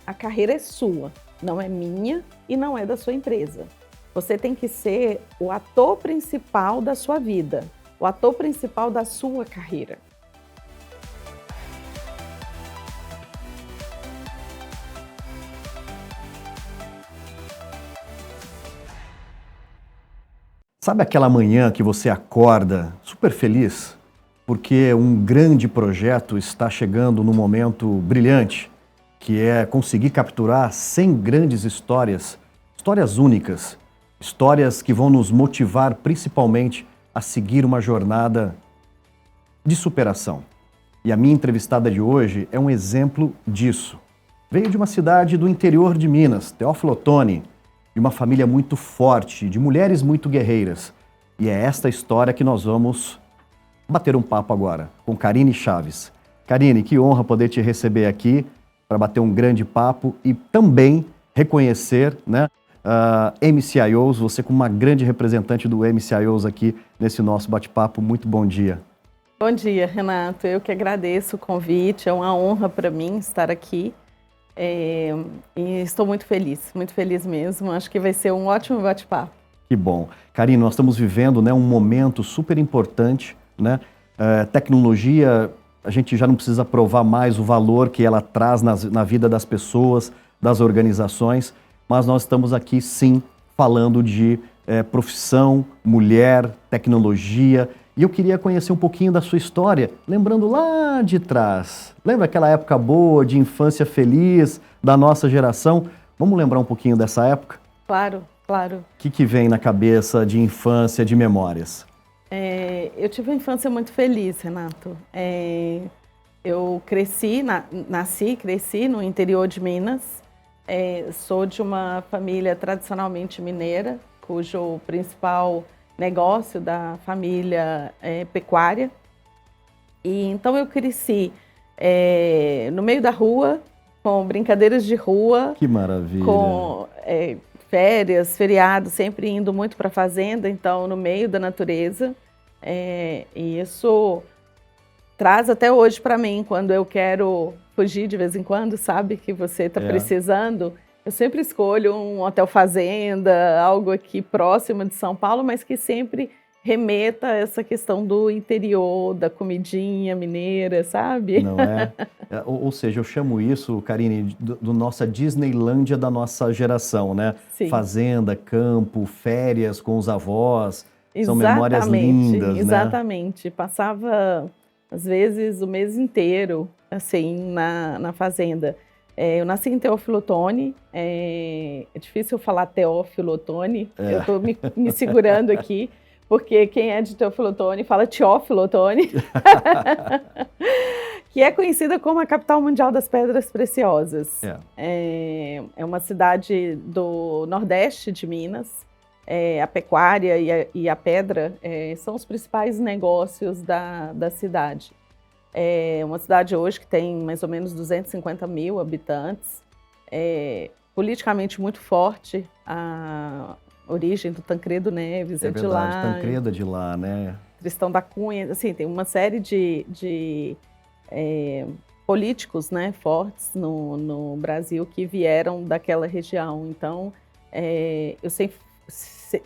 a carreira é sua, não é minha e não é da sua empresa. Você tem que ser o ator principal da sua vida, o ator principal da sua carreira. Sabe aquela manhã que você acorda super feliz porque um grande projeto está chegando num momento brilhante, que é conseguir capturar 100 grandes histórias, histórias únicas, histórias que vão nos motivar principalmente a seguir uma jornada de superação. E a minha entrevistada de hoje é um exemplo disso. Veio de uma cidade do interior de Minas, Teófilo Otoni, de uma família muito forte, de mulheres muito guerreiras. E é esta história que nós vamos bater um papo agora, com Karine Chaves. Karine, que honra poder te receber aqui para bater um grande papo e também reconhecer, né, MCIOs, você como uma grande representante do MCIOs aqui nesse nosso bate-papo. Muito bom dia. Bom dia, Renato. Eu que agradeço o convite, é uma honra para mim estar aqui. E estou muito feliz mesmo. Acho que vai ser um ótimo bate-papo. Que bom. Karine, nós estamos vivendo, né, um momento super importante, né? Tecnologia, a gente já não precisa provar mais o valor que ela traz na vida das pessoas, das organizações, mas nós estamos aqui sim falando de profissão, mulher, tecnologia. E eu queria conhecer um pouquinho da sua história, lembrando lá de trás. Lembra aquela época boa, de infância feliz, da nossa geração? Vamos lembrar um pouquinho dessa época? Claro, claro. O que vem na cabeça de infância, de memórias? Eu tive uma infância muito feliz, Renato. Eu cresci, cresci no interior de Minas. Sou de uma família tradicionalmente mineira, cujo principal negócio da família é pecuária. E então eu cresci no meio da rua, com brincadeiras de rua. Que maravilha! Com férias, feriados, sempre indo muito para a fazenda, então no meio da natureza. E isso traz até hoje para mim, quando eu quero fugir de vez em quando, sabe, que você está precisando. Eu sempre escolho um hotel fazenda, algo aqui próximo de São Paulo, mas que sempre remeta a essa questão do interior, da comidinha mineira, sabe? Não é? Ou seja, eu chamo isso, Karine, do nossa Disneylândia da nossa geração, né? Sim. Fazenda, campo, férias com os avós, são Exatamente, memórias lindas, né? Exatamente. Passava, às vezes, o mês inteiro, assim, na fazenda. Eu nasci em Teófilo Otoni, é difícil falar Teófilo Otoni, eu estou me segurando aqui, porque quem é de Teófilo Otoni fala Teófilo Otoni, que é conhecida como a capital mundial das pedras preciosas. É uma cidade do nordeste de Minas. A pecuária e a pedra são os principais negócios da cidade. É uma cidade hoje que tem mais ou menos 250 mil habitantes, politicamente muito forte. A origem do Tancredo Neves é de verdade, lá. Tancredo é de lá, né? Tristão da Cunha, assim, tem uma série de políticos, né, fortes no Brasil que vieram daquela região. Então, eu sempre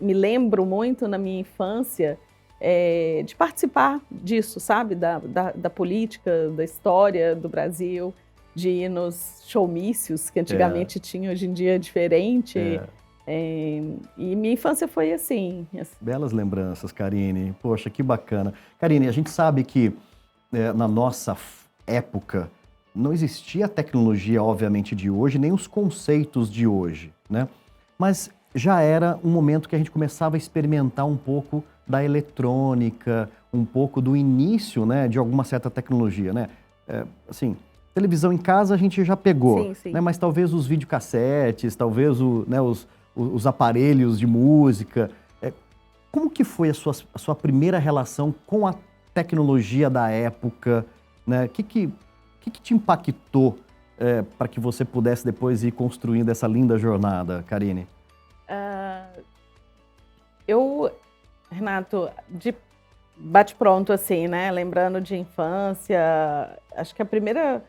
me lembro muito na minha infância de participar disso, sabe? Da política, da história do Brasil, de ir nos showmícios que antigamente tinha, hoje em dia é diferente. E minha infância foi assim. Belas lembranças, Karine. Poxa, que bacana. Karine, a gente sabe que na nossa época não existia a tecnologia, obviamente, de hoje, nem os conceitos de hoje, né? Mas já era um momento que a gente começava a experimentar um pouco da eletrônica, um pouco do início, né, de alguma certa tecnologia, né? Assim, televisão em casa a gente já pegou, sim, sim. Né? Mas talvez os videocassetes, talvez os aparelhos de música. Como que foi a sua primeira relação com a tecnologia da época, né? O que te impactou para que você pudesse depois ir construindo essa linda jornada, Karine? Renato, de bate-pronto assim, né? Lembrando de infância, acho que a primeira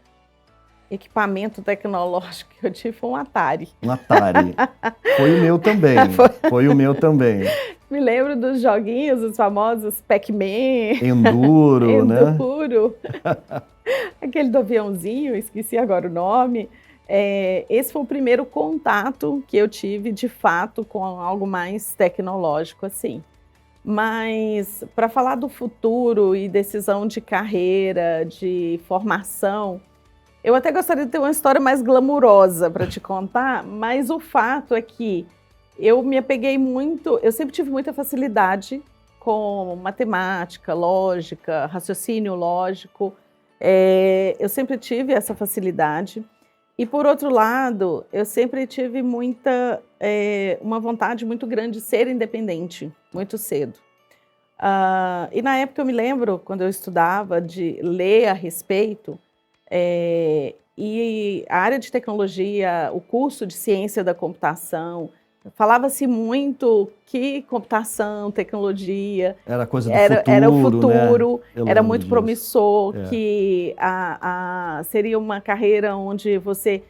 equipamento tecnológico que eu tive foi um Atari. Um Atari. Foi o meu também. Foi o meu também. Me lembro dos joguinhos, os famosos Pac-Man. Enduro, né? Enduro. Aquele do aviãozinho, esqueci agora o nome. Esse foi o primeiro contato que eu tive, de fato, com algo mais tecnológico, assim. Mas, para falar do futuro e decisão de carreira, de formação, eu até gostaria de ter uma história mais glamurosa para te contar, mas o fato é que eu me apeguei muito, eu sempre tive muita facilidade com matemática, lógica, raciocínio lógico. Eu sempre tive essa facilidade. E, por outro lado, eu sempre tive uma vontade muito grande de ser independente, muito cedo. E na época eu me lembro, quando eu estudava, de ler a respeito, e a área de tecnologia, o curso de ciência da computação, falava-se muito que computação, tecnologia... Era coisa do era o futuro, né? Era muito disso. promissor, que seria uma carreira onde você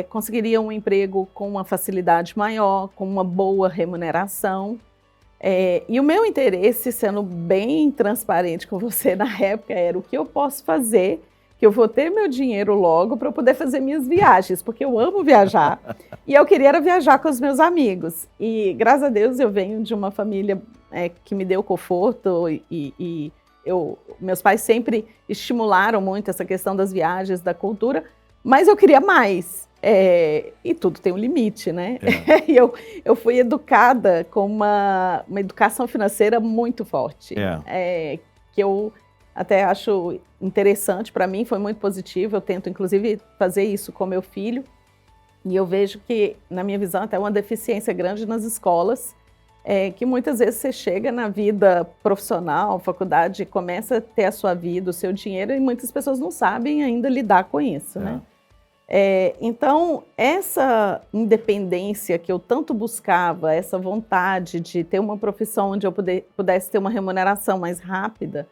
conseguiria um emprego com uma facilidade maior, com uma boa remuneração. E o meu interesse, sendo bem transparente com você na época, era o que eu posso fazer, que eu vou ter meu dinheiro logo para eu poder fazer minhas viagens, porque eu amo viajar. E eu queria era viajar com os meus amigos. E, graças a Deus, eu venho de uma família que me deu conforto e meus pais sempre estimularam muito essa questão das viagens, da cultura, mas eu queria mais. E tudo tem um limite, né? E eu fui educada com uma educação financeira muito forte, que eu até acho interessante, para mim foi muito positivo. Eu tento, inclusive, fazer isso com meu filho, e eu vejo que, na minha visão, até uma deficiência grande nas escolas, que muitas vezes você chega na vida profissional, faculdade, começa a ter a sua vida, o seu dinheiro, e muitas pessoas não sabem ainda lidar com isso, né? Então, essa independência que eu tanto buscava, essa vontade de ter uma profissão onde eu pudesse ter uma remuneração mais rápida,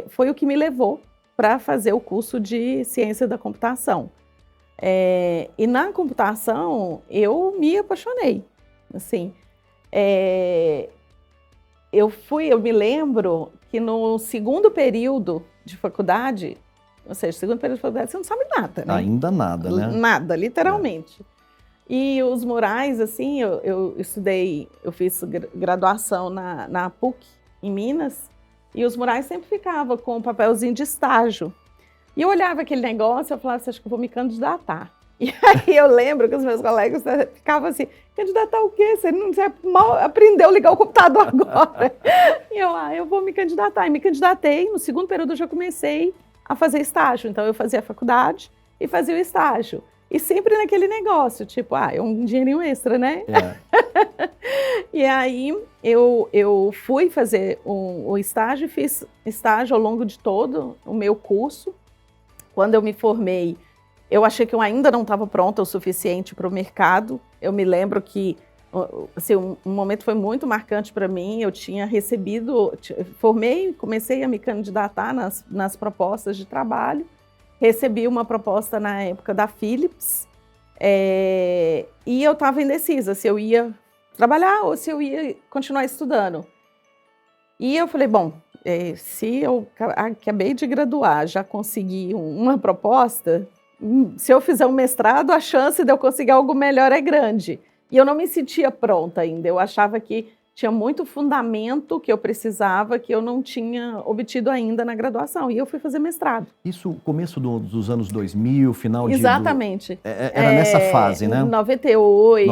foi o que me levou para fazer o curso de ciência da computação. E na computação, eu me apaixonei. Assim, eu me lembro que no segundo período de faculdade, ou seja, segundo período de faculdade, você não sabe nada, né? Ainda nada, né? Nada, literalmente. E os murais, assim, eu fiz graduação na PUC, em Minas, e os murais sempre ficavam com um papelzinho de estágio. E eu olhava aquele negócio e eu falava assim, acho que eu vou me candidatar. E aí eu lembro que os meus colegas ficavam assim, candidatar o quê? Você mal aprendeu a ligar o computador agora. E eu vou me candidatar. E me candidatei, no segundo período eu já comecei a fazer estágio. Então eu fazia a faculdade e fazia o estágio. E sempre naquele negócio, tipo, é um dinheirinho extra, né? E aí eu fui fazer o estágio, fiz estágio ao longo de todo o meu curso. Quando eu me formei, eu achei que eu ainda não estava pronta o suficiente para o mercado. Eu me lembro que assim, um momento foi muito marcante para mim. Eu tinha formei, comecei a me candidatar nas propostas de trabalho. Recebi uma proposta na época da Philips, e eu estava indecisa se eu ia trabalhar ou se eu ia continuar estudando. E eu falei, bom, se eu acabei de graduar, já consegui uma proposta, se eu fizer um mestrado, a chance de eu conseguir algo melhor é grande. E eu não me sentia pronta ainda, eu achava que tinha muito fundamento que eu precisava, que eu não tinha obtido ainda na graduação. E eu fui fazer mestrado. Isso, começo dos anos 2000, final de... Exatamente. Era nessa fase, né? 98,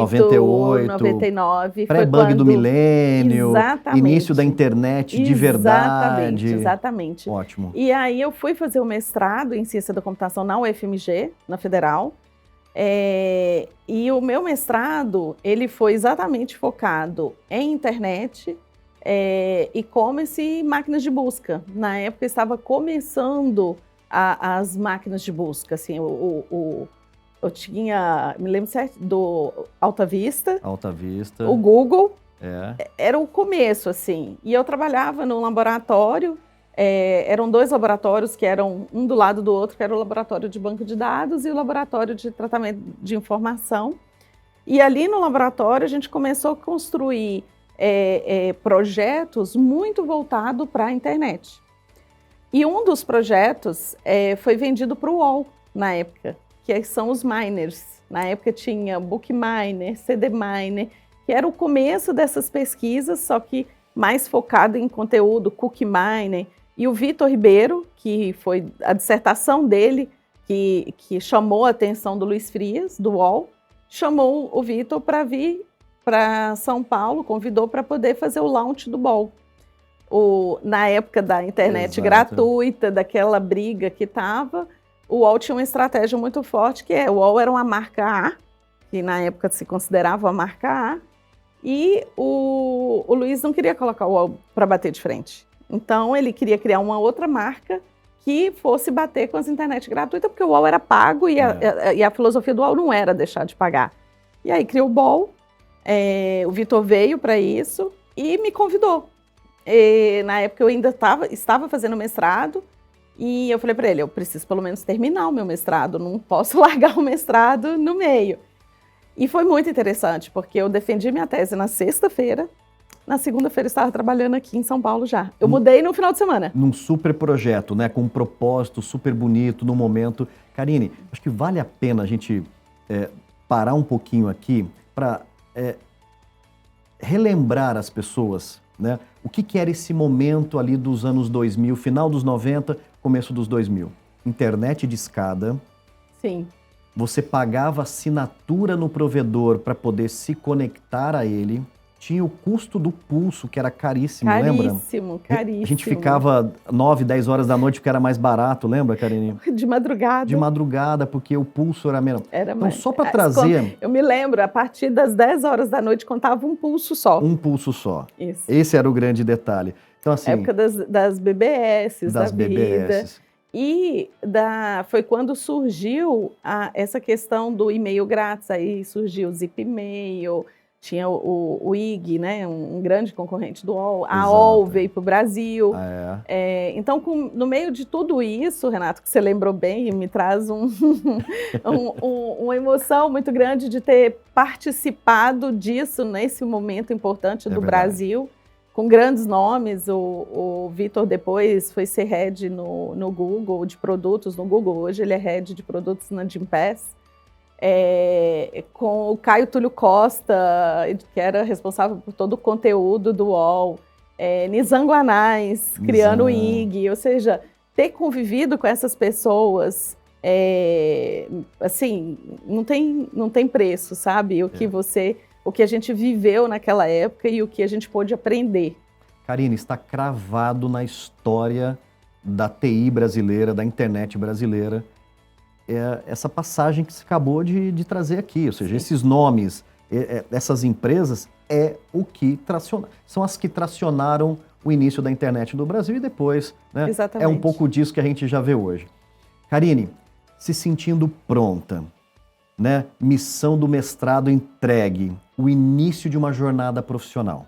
99. Pré-bug do milênio. Exatamente. Início da internet de verdade. Exatamente. Ótimo. E aí eu fui fazer o mestrado em Ciência da Computação na UFMG, na Federal. E o meu mestrado, ele foi exatamente focado em internet, e-commerce e máquinas de busca. Na época estava começando as máquinas de busca, assim, eu tinha, me lembro certo, do Alta Vista, o Google, era o começo, assim, e eu trabalhava num laboratório Eram 2 laboratórios que eram um do lado do outro, que era o laboratório de banco de dados e o laboratório de tratamento de informação. E ali no laboratório a gente começou a construir projetos muito voltados para a internet. E um dos projetos foi vendido para o UOL na época, que são os miners. Na época tinha Bookminer, CDMiner, que era o começo dessas pesquisas, só que mais focado em conteúdo, CookieMiner. E o Vitor Ribeiro, que foi a dissertação dele, que chamou a atenção do Luiz Frias, do UOL, chamou o Vitor para vir para São Paulo, convidou para poder fazer o launch do BOL. Na época da internet gratuita, daquela briga que estava, o UOL tinha uma estratégia muito forte, que o UOL era uma marca A, que na época se considerava uma marca A, e o Luiz não queria colocar o UOL para bater de frente. Então, ele queria criar uma outra marca que fosse bater com as internet gratuitas, porque o UOL era pago e a filosofia do UOL não era deixar de pagar. E aí criou o BOL, o Vitor veio para isso e me convidou. Na época eu ainda estava fazendo mestrado e eu falei para ele, eu preciso pelo menos terminar o meu mestrado, não posso largar o mestrado no meio. E foi muito interessante, porque eu defendi minha tese na sexta-feira, na segunda-feira eu estava trabalhando aqui em São Paulo já. Eu mudei no final de semana. Num super projeto, né? Com um propósito super bonito, no momento. Karine, acho que vale a pena a gente parar um pouquinho aqui para relembrar as pessoas, né? O que era esse momento ali dos anos 2000, final dos 90, começo dos 2000? Internet de escada. Sim. Você pagava assinatura no provedor para poder se conectar a ele. Tinha o custo do pulso, que era caríssimo, lembra? Caríssimo, caríssimo. A gente ficava 9, 10 horas da noite porque era mais barato, lembra, Karine? De madrugada. De madrugada, porque o pulso era menor. Então, mais. Só para trazer... Eu me lembro, a partir das 10 horas da noite contava um pulso só. Um pulso só. Isso. Esse era o grande detalhe. Então, assim... Época das BBS, das da BBS. vida. E foi quando surgiu essa questão do e-mail grátis, aí surgiu o Zip Mail, tinha o IG, né, um grande concorrente do UOL, a UOL veio para o Brasil. Então, no meio de tudo isso, Renato, que você lembrou bem, me traz uma emoção muito grande de ter participado disso nesse momento importante do Brasil, com grandes nomes. O Vitor depois foi ser head no Google, de produtos no Google, hoje ele é head de produtos na Gympass. Com o Caio Túlio Costa, que era responsável por todo o conteúdo do UOL, Nizam Guanais, criando o IG, ou seja, ter convivido com essas pessoas, assim, não tem preço, sabe? O que a gente viveu naquela época e o que a gente pôde aprender. Karine, está cravado na história da TI brasileira, da internet brasileira, essa passagem que você acabou de trazer aqui, ou seja, esses nomes, essas empresas são as que tracionaram o início da internet no Brasil e depois, né? Exatamente. É um pouco disso que a gente já vê hoje. Karine, se sentindo pronta, né? Missão do mestrado entregue, o início de uma jornada profissional,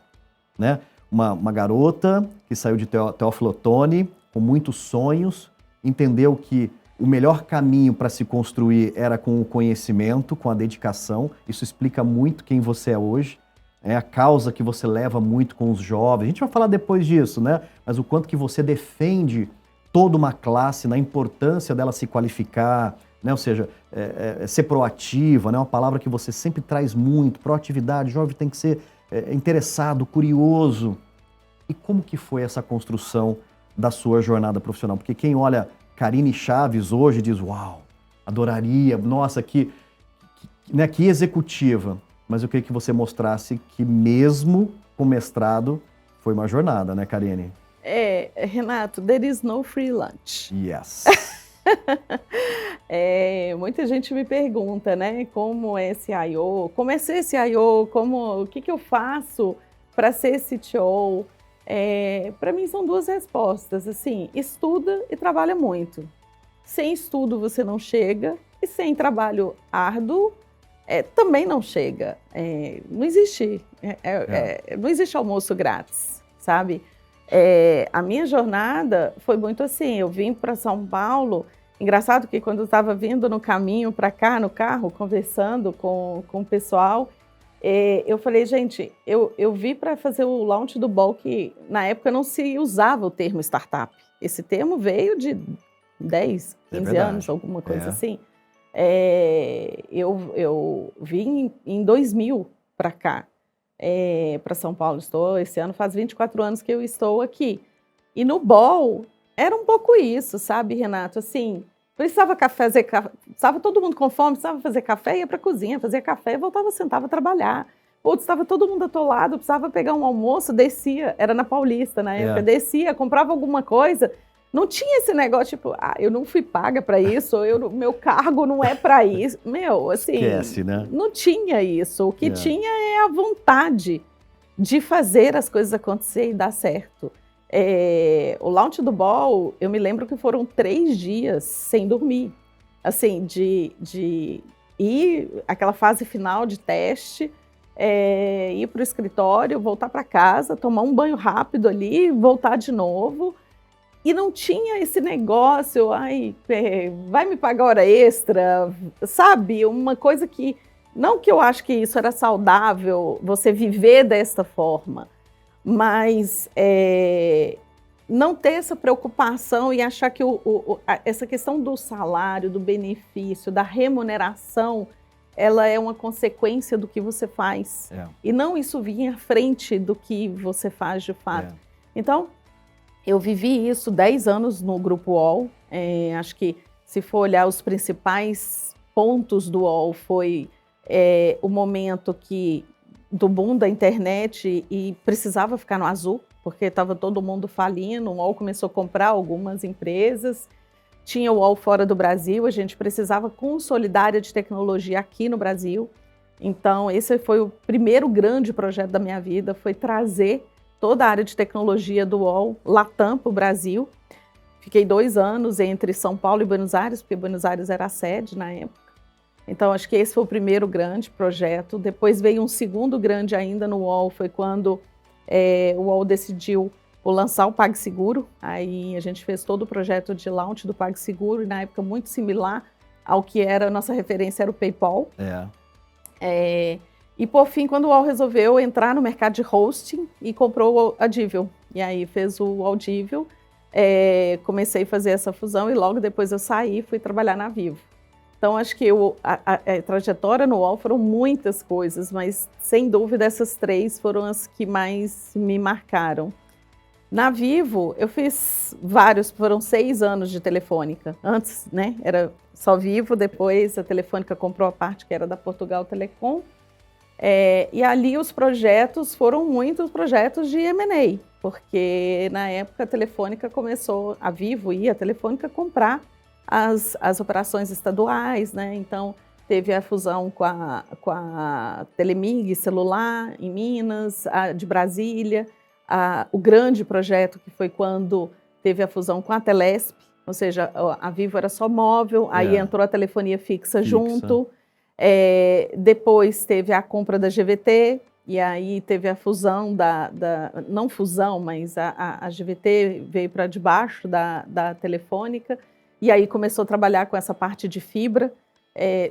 né? Uma garota que saiu de Teófilo Otoni, com muitos sonhos, entendeu que o melhor caminho para se construir era com o conhecimento, com a dedicação. Isso explica muito quem você é hoje. É a causa que você leva muito com os jovens. A gente vai falar depois disso, né? Mas o quanto que você defende toda uma classe, na importância dela se qualificar, né? Ou seja, ser proativa, né? Uma palavra que você sempre traz muito, proatividade. O jovem tem que ser interessado, curioso. E como que foi essa construção da sua jornada profissional? Porque quem olha Karine Chaves hoje diz, uau, adoraria, nossa, que executiva. Mas eu queria que você mostrasse que mesmo com mestrado foi uma jornada, né, Karine? Renato, there is no free lunch. Yes. Muita gente me pergunta, né, como é CIO, como é ser CIO, o que eu faço para ser CTO? Para mim são duas respostas, assim, estuda e trabalha muito. Sem estudo você não chega e sem trabalho árduo também não chega. Não existe almoço grátis, sabe? A minha jornada foi muito assim, eu vim para São Paulo, engraçado que quando eu estava vindo no caminho para cá, no carro, conversando com o pessoal, eu falei, gente, eu vim para fazer o launch do BOL, que na época não se usava o termo startup. Esse termo veio de 10, 15 anos, alguma coisa assim. Eu vim em 2000 para cá, para São Paulo. Esse ano faz 24 anos que eu estou aqui. E no BOL era um pouco isso, sabe, Renato? Assim, precisava estava todo mundo com fome, precisava fazer café, ia para a cozinha, fazia café, voltava, sentava a trabalhar. Putz, estava todo mundo atolado, precisava pegar um almoço, descia, era na Paulista na época, descia, comprava alguma coisa. Não tinha esse negócio, tipo, eu não fui paga para isso, meu cargo não é para isso. Meu, assim, esquece, né? Não tinha isso. O que tinha é a vontade de fazer as coisas acontecer e dar certo. O launch do BOL, eu me lembro que foram 3 dias sem dormir. Assim, de ir, aquela fase final de teste, ir para o escritório, voltar para casa, tomar um banho rápido ali, voltar de novo. E não tinha esse negócio, vai me pagar hora extra, sabe? Uma coisa que, não que eu acho que isso era saudável, você viver desta forma, mas não ter essa preocupação e achar que essa questão do salário, do benefício, da remuneração, ela é uma consequência do que você faz. E não isso vir à frente do que você faz de fato. Então, eu vivi isso 10 anos no Grupo UOL. Acho que, se for olhar os principais pontos do UOL, foi o momento do boom da internet e precisava ficar no azul, porque estava todo mundo falindo. O UOL começou a comprar algumas empresas. Tinha o UOL fora do Brasil, a gente precisava consolidar a área de tecnologia aqui no Brasil. Então, esse foi o primeiro grande projeto da minha vida, foi trazer toda a área de tecnologia do UOL, Latam, para o Brasil. Fiquei 2 anos entre São Paulo e Buenos Aires, porque Buenos Aires era a sede na época. Então, acho que esse foi o primeiro grande projeto. Depois veio um segundo grande ainda no UOL, foi quando o UOL decidiu lançar o PagSeguro. Aí a gente fez todo o projeto de launch do PagSeguro, e na época muito similar ao que era a nossa referência, era o PayPal. E, por fim, quando o UOL resolveu entrar no mercado de hosting e comprou a Divel. E aí fez o UOL Divel, comecei a fazer essa fusão e logo depois eu saí e fui trabalhar na Vivo. Então, acho que a trajetória no UOL foram muitas coisas, mas, sem dúvida, essas 3 foram as que mais me marcaram. Na Vivo, eu fiz foram 6 anos de Telefônica. Antes, né, era só Vivo, depois a Telefônica comprou a parte que era da Portugal Telecom. E ali os projetos foram muitos projetos de M&A, porque na época a Telefônica começou, a Vivo e a Telefônica comprar as operações estaduais, né? Então teve a fusão com a Telemig celular em Minas, a de Brasília, o grande projeto que foi quando teve a fusão com a Telesp, ou seja, a Vivo era só móvel, aí entrou a telefonia fixa junto. Depois teve a compra da GVT, e aí teve a fusão não fusão, mas a GVT veio para debaixo da Telefônica, e aí começou a trabalhar com essa parte de fibra,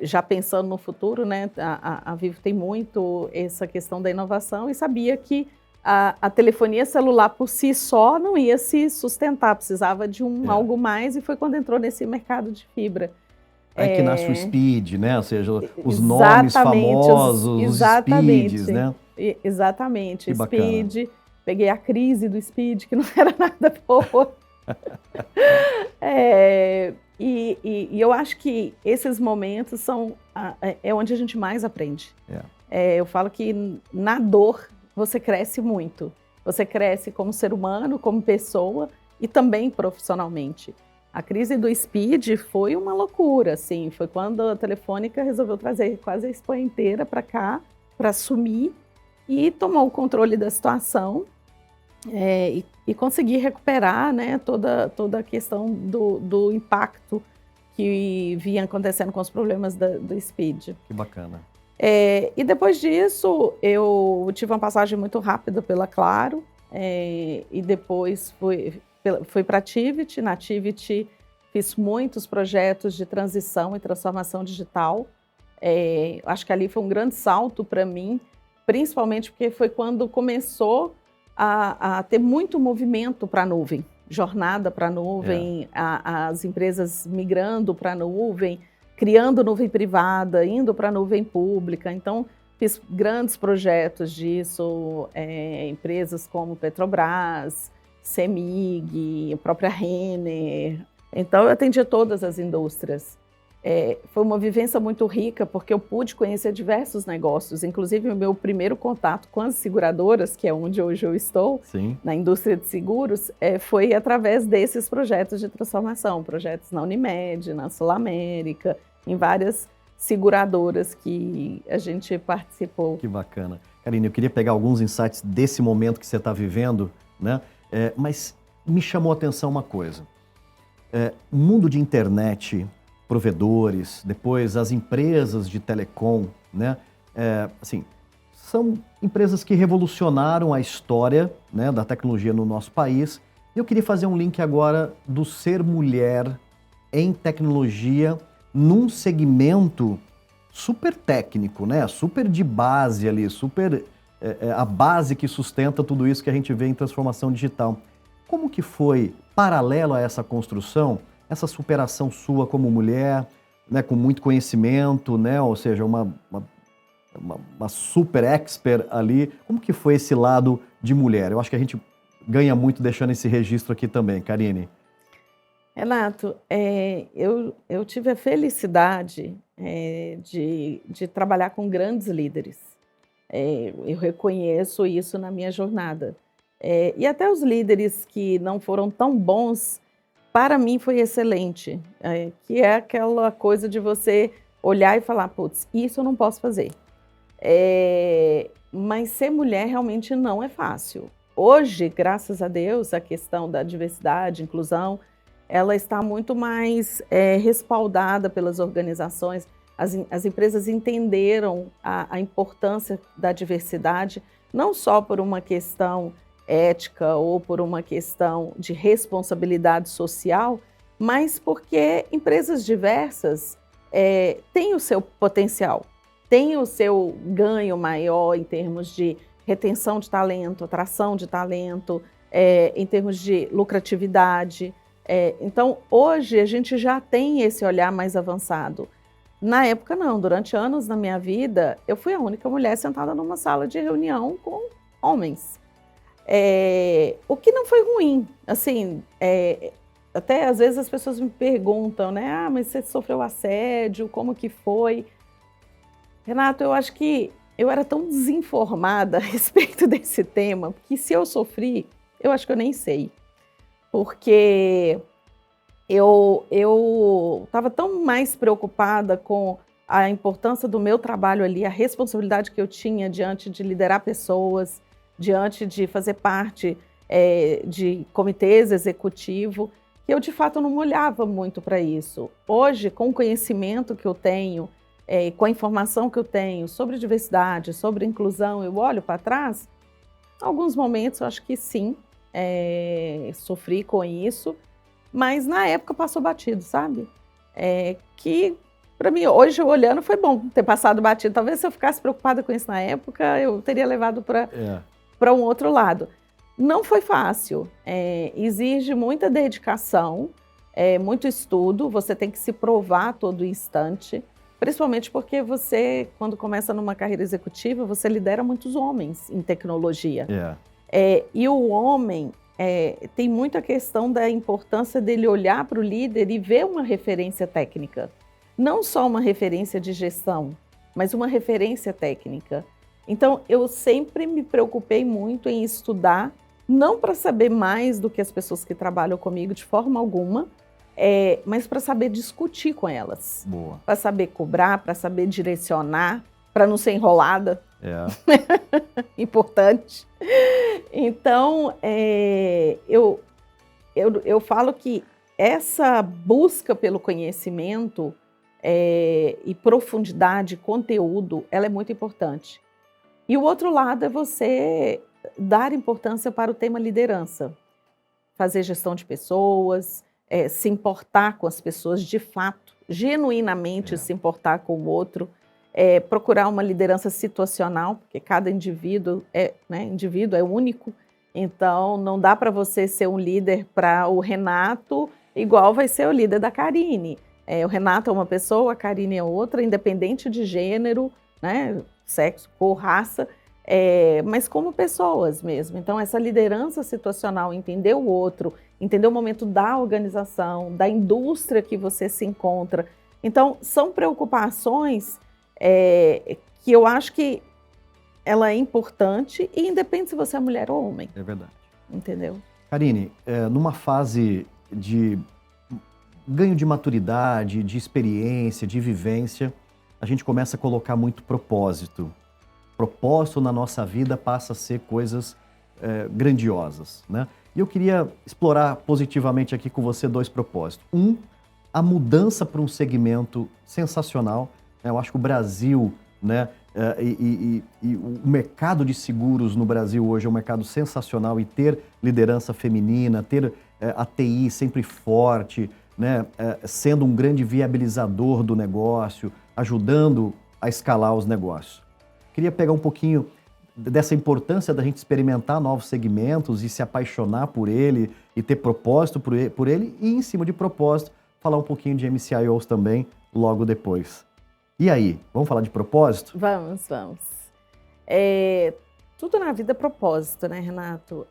já pensando no futuro, né? A Vivo tem muito essa questão da inovação e sabia que a telefonia celular por si só não ia se sustentar, precisava de algo mais, e foi quando entrou nesse mercado de fibra. Aí que nasce o Speed, né? Ou seja, os nomes famosos, os Speeds, né? Exatamente, Que bacana. Speed. Peguei a crise do Speed, que não era nada boa. E eu acho que esses momentos são onde a gente mais aprende. Eu falo que na dor você cresce muito. Você cresce como ser humano, como pessoa e também profissionalmente. A crise do Speed foi uma loucura, assim, foi quando a Telefônica resolveu trazer quase a Espanha inteira para cá, para assumir e tomar o controle da situação e conseguir recuperar, né, toda a questão do impacto que vinha acontecendo com os problemas do Speed. Que bacana. E depois disso, eu tive uma passagem muito rápida pela Claro, e depois fui para a Tivit. Na Tivit fiz muitos projetos de transição e transformação digital. Acho que ali foi um grande salto para mim, principalmente porque foi quando começou a ter muito movimento para a nuvem, jornada para a nuvem, as empresas migrando para a nuvem, criando nuvem privada, indo para a nuvem pública. Então, fiz grandes projetos disso, empresas como Petrobras, CEMIG, a própria Renner. Então, eu atendi todas as indústrias. Foi uma vivência muito rica, porque eu pude conhecer diversos negócios, inclusive o meu primeiro contato com as seguradoras, que é onde hoje eu estou, Sim. na indústria de seguros, foi através desses projetos de transformação, projetos na Unimed, na Sul América, em várias seguradoras que a gente participou. Que bacana. Karine, eu queria pegar alguns insights desse momento que você está vivendo, né? Mas me chamou a atenção uma coisa. O mundo de internet, provedores, depois as empresas de telecom, né? Assim, são empresas que revolucionaram a história, né, da tecnologia no nosso país. E eu queria fazer um link agora do ser mulher em tecnologia num segmento super técnico, né? Super de base ali, super a base que sustenta tudo isso que a gente vê em transformação digital. Como que foi, paralelo a essa construção, essa superação sua como mulher, né, com muito conhecimento, né, ou seja, uma super expert ali? Como que foi esse lado de mulher? Eu acho que a gente ganha muito deixando esse registro aqui também, Karine. Renato, eu tive a felicidade de trabalhar com grandes líderes. Eu reconheço isso na minha jornada. E até os líderes que não foram tão bons, para mim foi excelente, que é aquela coisa de você olhar e falar, putz, isso eu não posso fazer. Mas ser mulher realmente não é fácil. Hoje, graças a Deus, a questão da diversidade, inclusão, ela está muito mais respaldada pelas organizações. As empresas entenderam a importância da diversidade, não só por uma questão ética ou por uma questão de responsabilidade social, mas porque empresas diversas têm o seu potencial, têm o seu ganho maior em termos de retenção de talento, atração de talento, em termos de lucratividade. Então, hoje a gente já tem esse olhar mais avançado. Na época, não. Durante anos na minha vida, eu fui a única mulher sentada numa sala de reunião com homens. O que não foi ruim. Assim, até às vezes as pessoas me perguntam, né? Ah, mas você sofreu assédio, como que foi? Renato, eu acho que eu era tão desinformada a respeito desse tema, que se eu sofri, eu acho que eu nem sei. Porque eu estava tão mais preocupada com a importância do meu trabalho ali, a responsabilidade que eu tinha diante de liderar pessoas, diante de fazer parte de comitês executivos, que eu de fato não olhava muito para isso. Hoje, com o conhecimento que eu tenho, com a informação que eu tenho sobre diversidade, sobre inclusão, eu olho para trás, em alguns momentos eu acho que sim, sofri com isso, mas na época passou batido, sabe? Que para mim, hoje olhando, foi bom ter passado batido. Talvez se eu ficasse preocupada com isso na época, eu teria levado para um outro lado. Não foi fácil, exige muita dedicação, muito estudo, você tem que se provar a todo instante, principalmente porque você, quando começa numa carreira executiva, você lidera muitos homens em tecnologia. E o homem tem muito a questão da importância dele olhar para o líder e ver uma referência técnica. Não só uma referência de gestão, mas uma referência técnica. Então, eu sempre me preocupei muito em estudar, não para saber mais do que as pessoas que trabalham comigo de forma alguma, mas para saber discutir com elas. Para saber cobrar, para saber direcionar, para não ser enrolada. Importante. Então, eu falo que essa busca pelo conhecimento e profundidade, conteúdo, ela é muito importante. E o outro lado é você dar importância para o tema liderança. Fazer gestão de pessoas, se importar com as pessoas de fato, genuinamente se importar com o outro, procurar uma liderança situacional, porque cada indivíduo é único, então não dá para você ser um líder para o Renato igual vai ser o líder da Karine. O Renato é uma pessoa, a Karine é outra, independente de gênero, né, sexo, cor, raça, mas como pessoas mesmo. Então, essa liderança situacional, entender o outro, entender o momento da organização, da indústria que você se encontra. Então, são preocupações que eu acho que ela é importante e independe se você é mulher ou homem. É verdade. Entendeu? Karine, numa fase de ganho de maturidade, de experiência, de vivência, a gente começa a colocar muito propósito. Propósito na nossa vida passa a ser coisas grandiosas, né? E eu queria explorar positivamente aqui com você 2 propósitos. A mudança para um segmento sensacional. Eu acho que o Brasil, né, e o mercado de seguros no Brasil hoje é um mercado sensacional, e ter liderança feminina, ter a TI sempre forte, né, sendo um grande viabilizador do negócio, ajudando a escalar os negócios. Queria pegar um pouquinho dessa importância da gente experimentar novos segmentos e se apaixonar por ele e ter propósito por ele, e em cima de propósito, falar um pouquinho de MCIOs também logo depois. E aí, vamos falar de propósito? Vamos. Tudo na vida é propósito, né, Renato?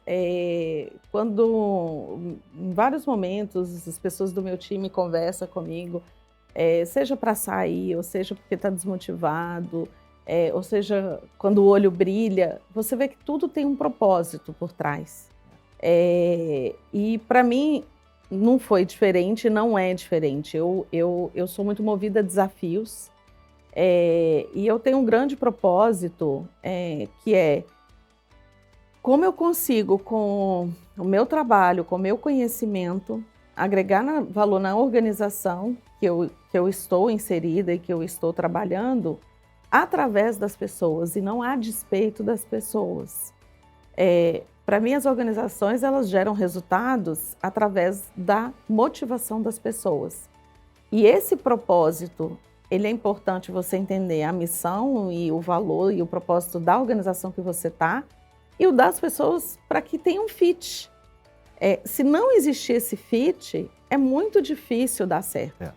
Quando, em vários momentos, as pessoas do meu time conversam comigo, seja para sair, ou seja porque está desmotivado, ou seja, quando o olho brilha, você vê que tudo tem um propósito por trás. E para mim não foi diferente, não é diferente. Eu sou muito movida a desafios, e eu tenho um grande propósito, que é como eu consigo, com o meu trabalho, com o meu conhecimento, agregar valor na organização que eu estou inserida e que eu estou trabalhando, através das pessoas e não a despeito das pessoas. Para mim, as organizações, elas geram resultados através da motivação das pessoas. E esse propósito, ele é importante você entender a missão e o valor e o propósito da organização que você está e o das pessoas para que tenha um fit. Se não existir esse fit, é muito difícil dar certo.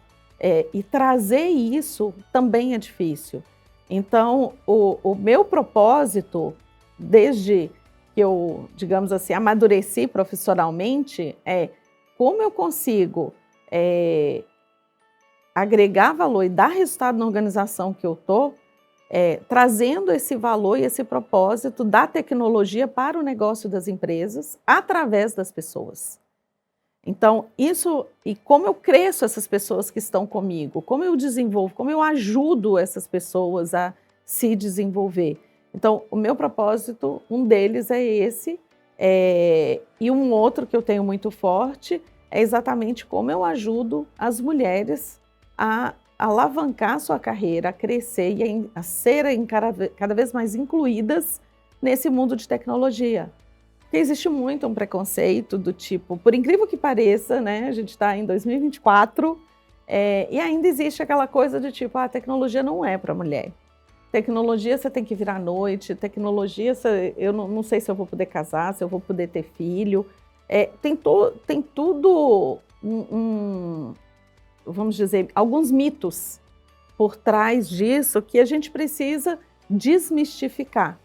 E trazer isso também é difícil. Então, o meu propósito, desde que eu, digamos assim, amadureci profissionalmente, é como eu consigo agregar valor e dar resultado na organização que eu estou, trazendo esse valor e esse propósito da tecnologia para o negócio das empresas através das pessoas. Então, isso, e como eu cresço essas pessoas que estão comigo, como eu desenvolvo, como eu ajudo essas pessoas a se desenvolver. Então, o meu propósito, um deles é esse, e um outro que eu tenho muito forte é exatamente como eu ajudo as mulheres a alavancar a sua carreira, a crescer e a serem cada vez mais incluídas nesse mundo de tecnologia. Porque existe muito um preconceito do tipo, por incrível que pareça, né, a gente está em 2024, e ainda existe aquela coisa de tipo, a tecnologia não é para mulher. Tecnologia você tem que virar à noite, tecnologia eu não sei se eu vou poder casar, se eu vou poder ter filho. Tem tudo, vamos dizer, alguns mitos por trás disso que a gente precisa desmistificar.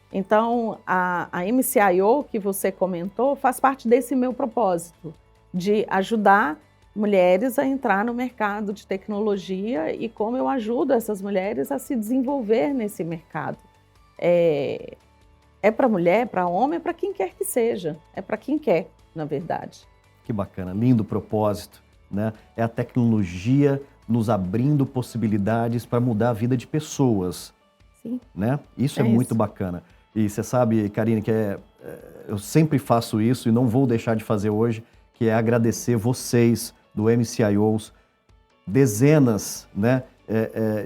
Então, a MCIO que você comentou faz parte desse meu propósito, de ajudar mulheres a entrar no mercado de tecnologia e como eu ajudo essas mulheres a se desenvolver nesse mercado. É para mulher, para homem, é para quem quer que seja, é para quem quer, na verdade. Que bacana, lindo propósito, né? É a tecnologia nos abrindo possibilidades para mudar a vida de pessoas. Sim. Né? Isso é muito bacana. E você sabe, Karine, que eu sempre faço isso e não vou deixar de fazer hoje, que é agradecer vocês do MCIOs. Dezenas, né,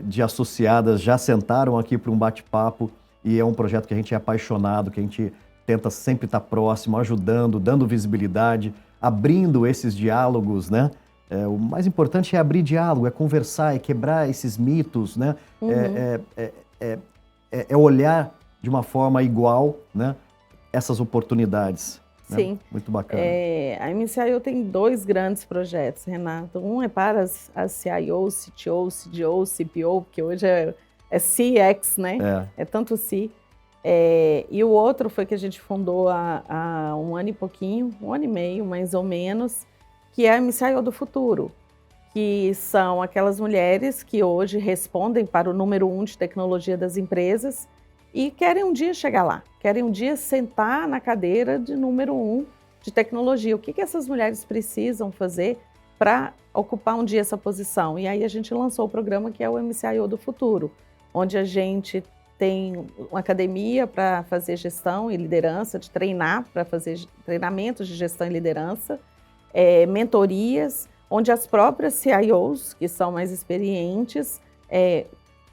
de associadas já sentaram aqui para um bate-papo e é um projeto que a gente é apaixonado, que a gente tenta sempre estar próximo, ajudando, dando visibilidade, abrindo esses diálogos, né? O mais importante é abrir diálogo, é conversar, é quebrar esses mitos, né? É olhar de uma forma igual, né, essas oportunidades. Né? Sim. Muito bacana. A MCIO tem 2 grandes projetos, Renato. Um é para as CIOs, CTOs, CDOs, CPO, porque hoje é CX, né? É tanto C. E o outro foi que a gente fundou há 1 ano e pouquinho, 1 ano e meio, mais ou menos, que é a MCIO do Futuro, que são aquelas mulheres que hoje respondem para o número 1 de tecnologia das empresas e querem um dia chegar lá, querem um dia sentar na cadeira de número 1 de tecnologia. O que essas mulheres precisam fazer para ocupar um dia essa posição? E aí a gente lançou o programa que é o MCIO do Futuro, onde a gente tem uma academia para fazer gestão e liderança, de treinar, para fazer treinamentos de gestão e liderança, mentorias, onde as próprias CIOs, que são mais experientes,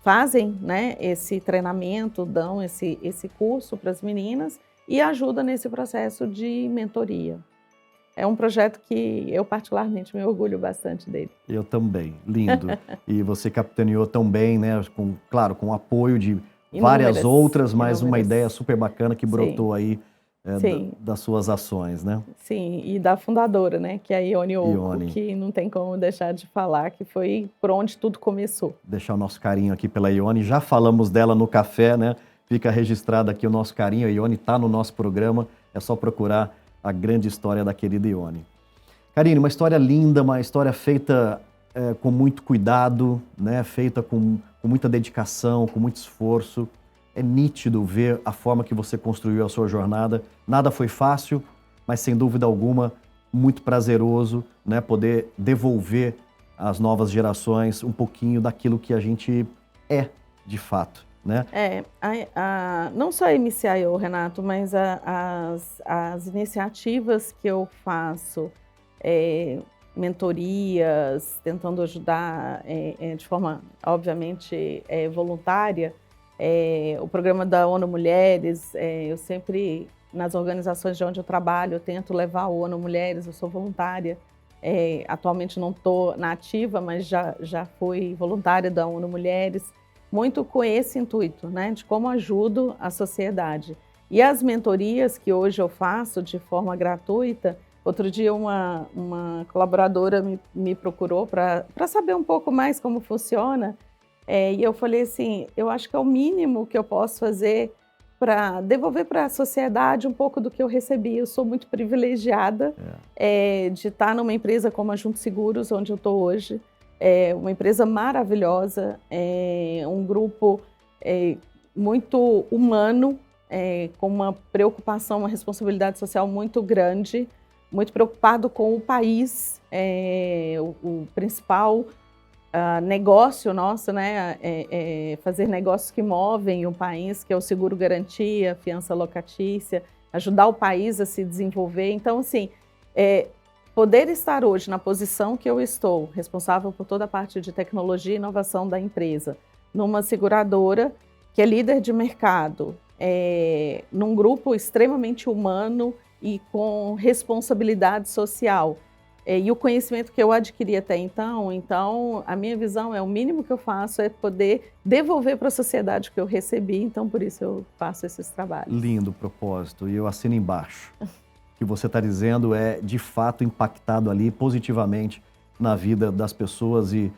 fazem, né, esse treinamento, dão esse curso para as meninas e ajudam nesse processo de mentoria. É um projeto que eu particularmente me orgulho bastante dele. Eu também, lindo. E você capitaneou tão bem, né, claro, com o apoio de várias outras, mas uma ideia super bacana que brotou aí das suas ações, né? Sim, e da fundadora, né, que é a Ione Occo, que não tem como deixar de falar, que foi por onde tudo começou. Deixar o nosso carinho aqui pela Ione, já falamos dela no café, né? Fica registrado aqui o nosso carinho, a Ione está no nosso programa, é só procurar a grande história da querida Ione. Karine, uma história linda, uma história feita com muito cuidado, né? Feita com muita dedicação, com muito esforço. É nítido ver a forma que você construiu a sua jornada. Nada foi fácil, mas sem dúvida alguma, muito prazeroso, né? Poder devolver às novas gerações um pouquinho daquilo que a gente é, de fato, né? Não só a MCIO, Renato, mas as iniciativas que eu faço, mentorias, tentando ajudar de forma, obviamente, voluntária, o programa da ONU Mulheres, eu sempre, nas organizações de onde eu trabalho, eu tento levar a ONU Mulheres, eu sou voluntária. Atualmente não estou na ativa, mas já fui voluntária da ONU Mulheres, muito com esse intuito, né, de como ajudo a sociedade. E as mentorias que hoje eu faço de forma gratuita, outro dia uma colaboradora me procurou para saber um pouco mais como funciona, e eu falei assim, eu acho que é o mínimo que eu posso fazer para devolver para a sociedade um pouco do que eu recebi. Eu sou muito privilegiada de estar numa empresa como a Junto Seguros, onde eu estou hoje. É uma empresa maravilhosa, um grupo muito humano, com uma preocupação, uma responsabilidade social muito grande, muito preocupado com o país, o principal negócio nosso, né, fazer negócios que movem o país, que é o seguro garantia, fiança locatícia, ajudar o país a se desenvolver. Então, assim, poder estar hoje na posição que eu estou, responsável por toda a parte de tecnologia e inovação da empresa, numa seguradora que é líder de mercado, num grupo extremamente humano e com responsabilidade social, e o conhecimento que eu adquiri até então, a minha visão o mínimo que eu faço é poder devolver para a sociedade o que eu recebi, então por isso eu faço esses trabalhos. Lindo propósito, e eu assino embaixo. O que você está dizendo é, de fato, impactado ali positivamente na vida das pessoas e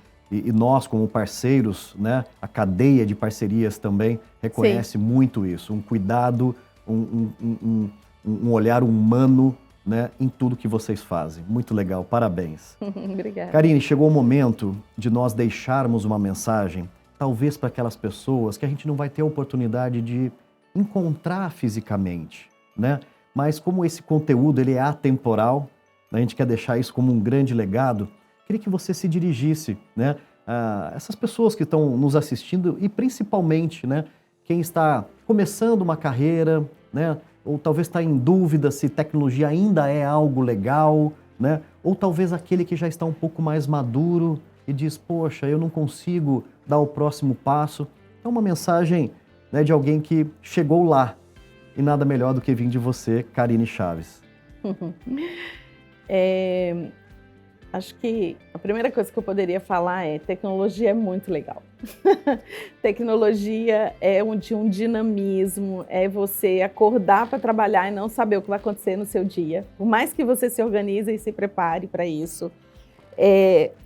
nós, como parceiros, né, a cadeia de parcerias também reconhece muito isso, um cuidado, um olhar humano, né, em tudo que vocês fazem. Muito legal, parabéns. Obrigada. Karine, chegou o momento de nós deixarmos uma mensagem, talvez para aquelas pessoas que a gente não vai ter a oportunidade de encontrar fisicamente, né? Mas como esse conteúdo ele é atemporal, a gente quer deixar isso como um grande legado, queria que você se dirigisse, né, a essas pessoas que estão nos assistindo e principalmente, né, quem está começando uma carreira, né, ou talvez está em dúvida se tecnologia ainda é algo legal, né? Ou talvez aquele que já está um pouco mais maduro e diz, poxa, eu não consigo dar o próximo passo. É uma mensagem, né, de alguém que chegou lá. e nada melhor do que vir de você, Karine Chaves. Acho que a primeira coisa que eu poderia falar é: tecnologia é muito legal. Tecnologia é de um dinamismo, é você acordar para trabalhar e não saber o que vai acontecer no seu dia. Por mais que você se organize e se prepare para isso.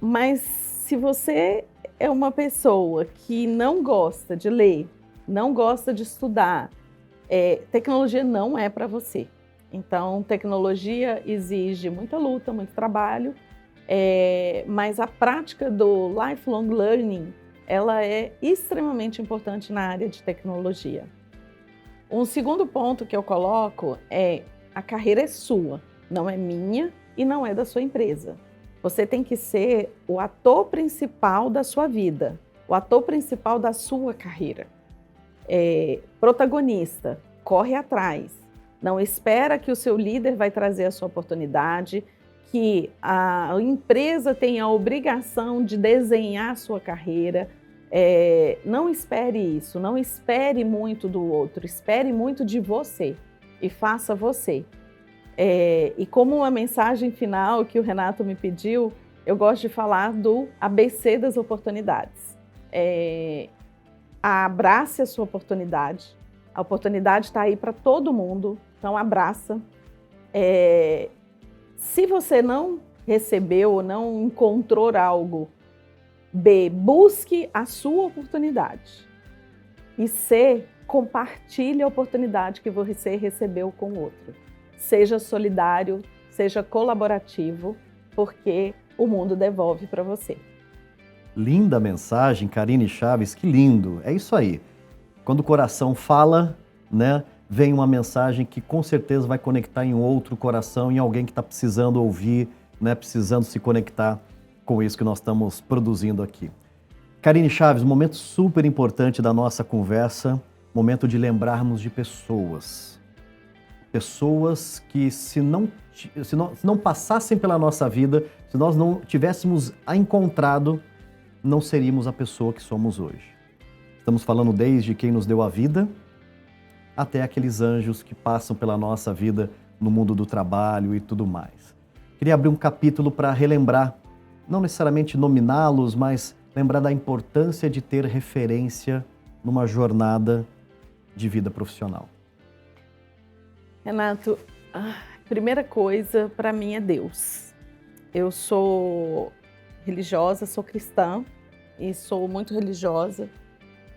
Mas se você é uma pessoa que não gosta de ler, não gosta de estudar, tecnologia não é para você. Então, tecnologia exige muita luta, muito trabalho, mas a prática do lifelong learning, ela é extremamente importante na área de tecnologia. Um segundo ponto que eu coloco é: a carreira é sua, não é minha e não é da sua empresa. Você tem que ser o ator principal da sua vida, o ator principal da sua carreira. Protagonista, corre atrás. Não espera que o seu líder vai trazer a sua oportunidade, que a empresa tem a obrigação de desenhar a sua carreira. Não espere isso, não espere muito do outro, espere muito de você e faça você. E como uma mensagem final que o Renato me pediu, eu gosto de falar do ABC das oportunidades. Abrace a sua oportunidade. A oportunidade está aí para todo mundo, então abraça. Se você não recebeu ou não encontrou algo, B, busque a sua oportunidade. E C, compartilhe a oportunidade que você recebeu com o outro. Seja solidário, seja colaborativo, porque o mundo devolve para você. Linda mensagem, Karine Chaves, que lindo. É isso aí. Quando o coração fala, né, vem uma mensagem que com certeza vai conectar em outro coração, em alguém que está precisando ouvir, né, precisando se conectar com isso que nós estamos produzindo aqui. Karine Chaves, um momento super importante da nossa conversa, momento de lembrarmos de pessoas. Pessoas que se não passassem pela nossa vida, se nós não tivéssemos a encontrado, não seríamos a pessoa que somos hoje. Estamos falando desde quem nos deu a vida, até aqueles anjos que passam pela nossa vida no mundo do trabalho e tudo mais. Queria abrir um capítulo para relembrar, não necessariamente nominá-los, mas lembrar da importância de ter referência numa jornada de vida profissional. Renato, a primeira coisa para mim é Deus. Eu sou religiosa, sou cristã e sou muito religiosa.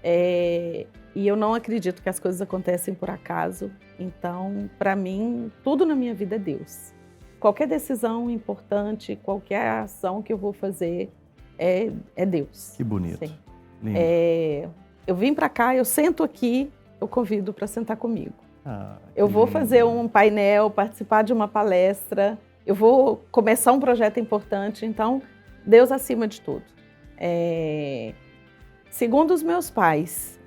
E eu não acredito que as coisas acontecem por acaso. Então, para mim, tudo na minha vida é Deus. Qualquer decisão importante, qualquer ação que eu vou fazer é Deus. Que bonito. Sim. Eu vim para cá, eu sento aqui, eu convido para sentar comigo. Eu vou fazer um painel, participar de uma palestra, eu vou começar um projeto importante, então Deus acima de tudo. Segundo os meus pais,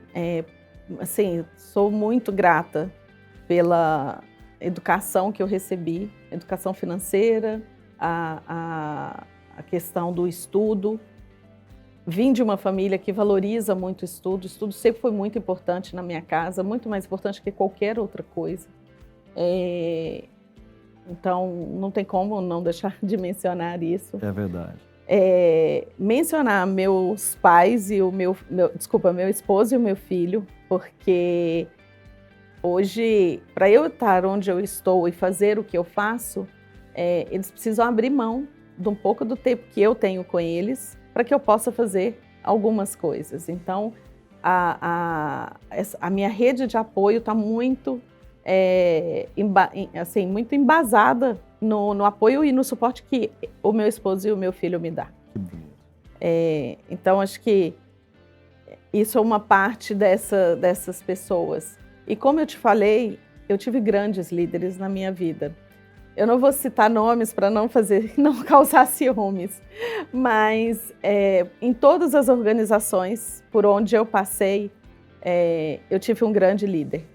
assim, sou muito grata pela educação que eu recebi, educação financeira, a questão do estudo. Vim de uma família que valoriza muito o estudo sempre foi muito importante na minha casa, muito mais importante que qualquer outra coisa. Então, não tem como não deixar de mencionar isso. É verdade. Mencionar meus pais e meu esposo e o meu filho, porque hoje, para eu estar onde eu estou e fazer o que eu faço, eles precisam abrir mão de um pouco do tempo que eu tenho com eles, para que eu possa fazer algumas coisas. Então, a minha rede de apoio está muito, muito embasada no apoio e no suporte que o meu esposo e o meu filho me dão. Que bonito. Então, acho que isso é uma parte dessas pessoas. E como eu te falei, eu tive grandes líderes na minha vida. Eu não vou citar nomes para não causar ciúmes, mas em todas as organizações por onde eu passei, eu tive um grande líder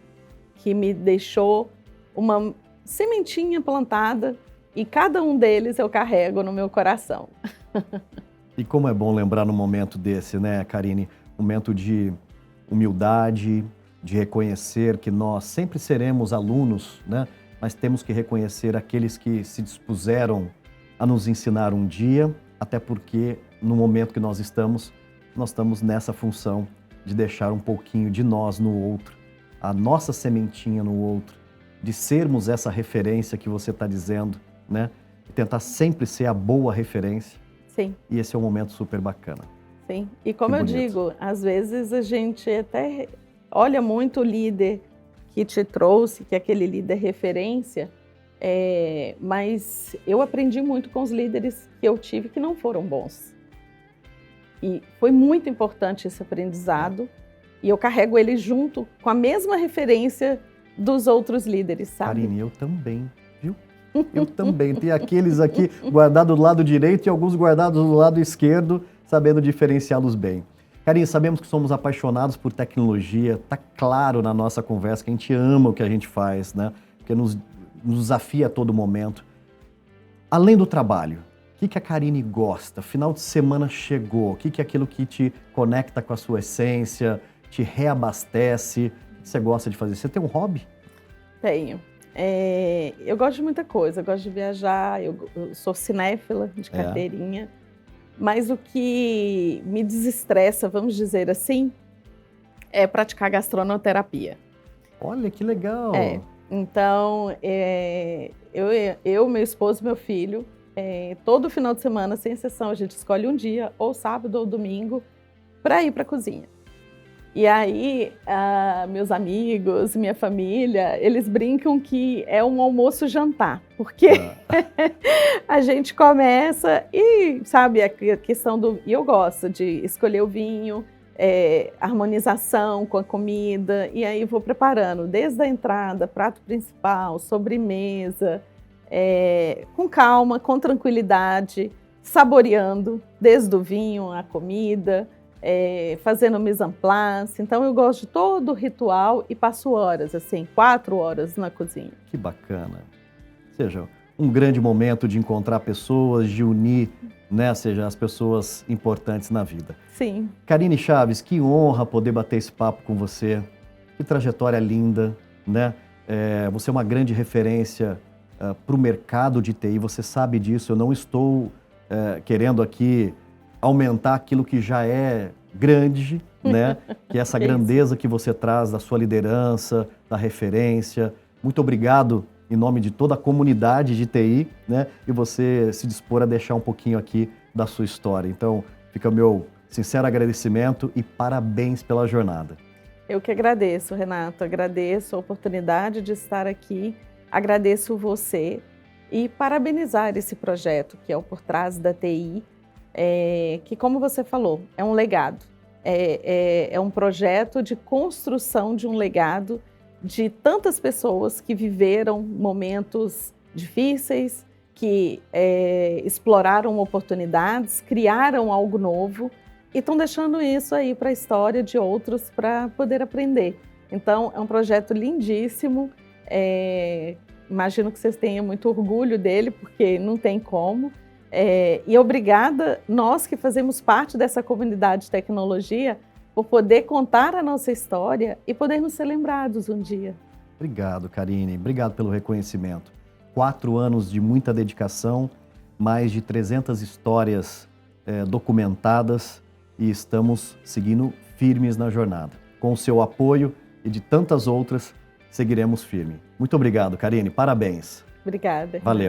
que me deixou uma sementinha plantada e cada um deles eu carrego no meu coração. E como é bom lembrar num momento desse, né, Karine? Momento de humildade, de reconhecer que nós sempre seremos alunos, né? Mas temos que reconhecer aqueles que se dispuseram a nos ensinar um dia, até porque no momento que nós estamos nessa função de deixar um pouquinho de nós no outro, a nossa sementinha no outro, de sermos essa referência que você está dizendo, né? E tentar sempre ser a boa referência. Sim. E esse é um momento super bacana. Sim, e como eu digo, às vezes a gente até olha muito o líder que te trouxe, que é aquele líder referência, mas eu aprendi muito com os líderes que eu tive que não foram bons. E foi muito importante esse aprendizado, e eu carrego ele junto com a mesma referência dos outros líderes, sabe? Karine, eu também, viu? Eu também. Tem aqueles aqui guardados do lado direito e alguns guardados do lado esquerdo, sabendo diferenciá-los bem. Karine, sabemos que somos apaixonados por tecnologia, tá claro na nossa conversa que a gente ama o que a gente faz, né? Porque nos desafia a todo momento. Além do trabalho, o que a Karine gosta? Final de semana chegou, o que é aquilo que te conecta com a sua essência, te reabastece? O que você gosta de fazer? Você tem um hobby? Tenho. Eu gosto de muita coisa, eu gosto de viajar, eu sou cinéfila de carteirinha, mas o que me desestressa, vamos dizer assim, é praticar gastronoterapia. Olha, que legal! Então, eu, meu esposo e meu filho, todo final de semana, sem exceção, a gente escolhe um dia, ou sábado ou domingo, para ir para a cozinha. E aí, meus amigos, minha família, eles brincam que é um almoço-jantar, porque a gente começa e, sabe, a questão do... E eu gosto de escolher o vinho, harmonização com a comida, e aí vou preparando desde a entrada, prato principal, sobremesa, com calma, com tranquilidade, saboreando desde o vinho, a comida, fazendo mise en place. Então eu gosto de todo o ritual e passo horas, assim, 4 horas na cozinha. Que bacana. Seja, um grande momento de encontrar pessoas, de unir, né, seja, as pessoas importantes na vida. Sim. Karine Chaves, que honra poder bater esse papo com você. Que trajetória linda, né? Você é uma grande referência para o mercado de TI, você sabe disso. Eu não estou querendo aqui aumentar aquilo que já é grande, né? Que é essa grandeza que você traz da sua liderança, da referência. Muito obrigado em nome de toda a comunidade de TI, né? E você se dispor a deixar um pouquinho aqui da sua história. Então, fica o meu sincero agradecimento e parabéns pela jornada. Eu que agradeço, Renato. Agradeço a oportunidade de estar aqui. Agradeço você e parabenizar esse projeto que é o Por Trás da TI, que, como você falou, é um legado. É um projeto de construção de um legado de tantas pessoas que viveram momentos difíceis, que exploraram oportunidades, criaram algo novo e estão deixando isso aí para a história de outros para poder aprender. Então, é um projeto lindíssimo. Imagino que vocês tenham muito orgulho dele, porque não tem como. E obrigada, nós que fazemos parte dessa comunidade de tecnologia, por poder contar a nossa história e podermos ser lembrados um dia. Obrigado, Karine. Obrigado pelo reconhecimento. 4 anos de muita dedicação, mais de 300 histórias documentadas e estamos seguindo firmes na jornada. Com o seu apoio e de tantas outras, seguiremos firme. Muito obrigado, Karine. Parabéns. Obrigada. Valeu.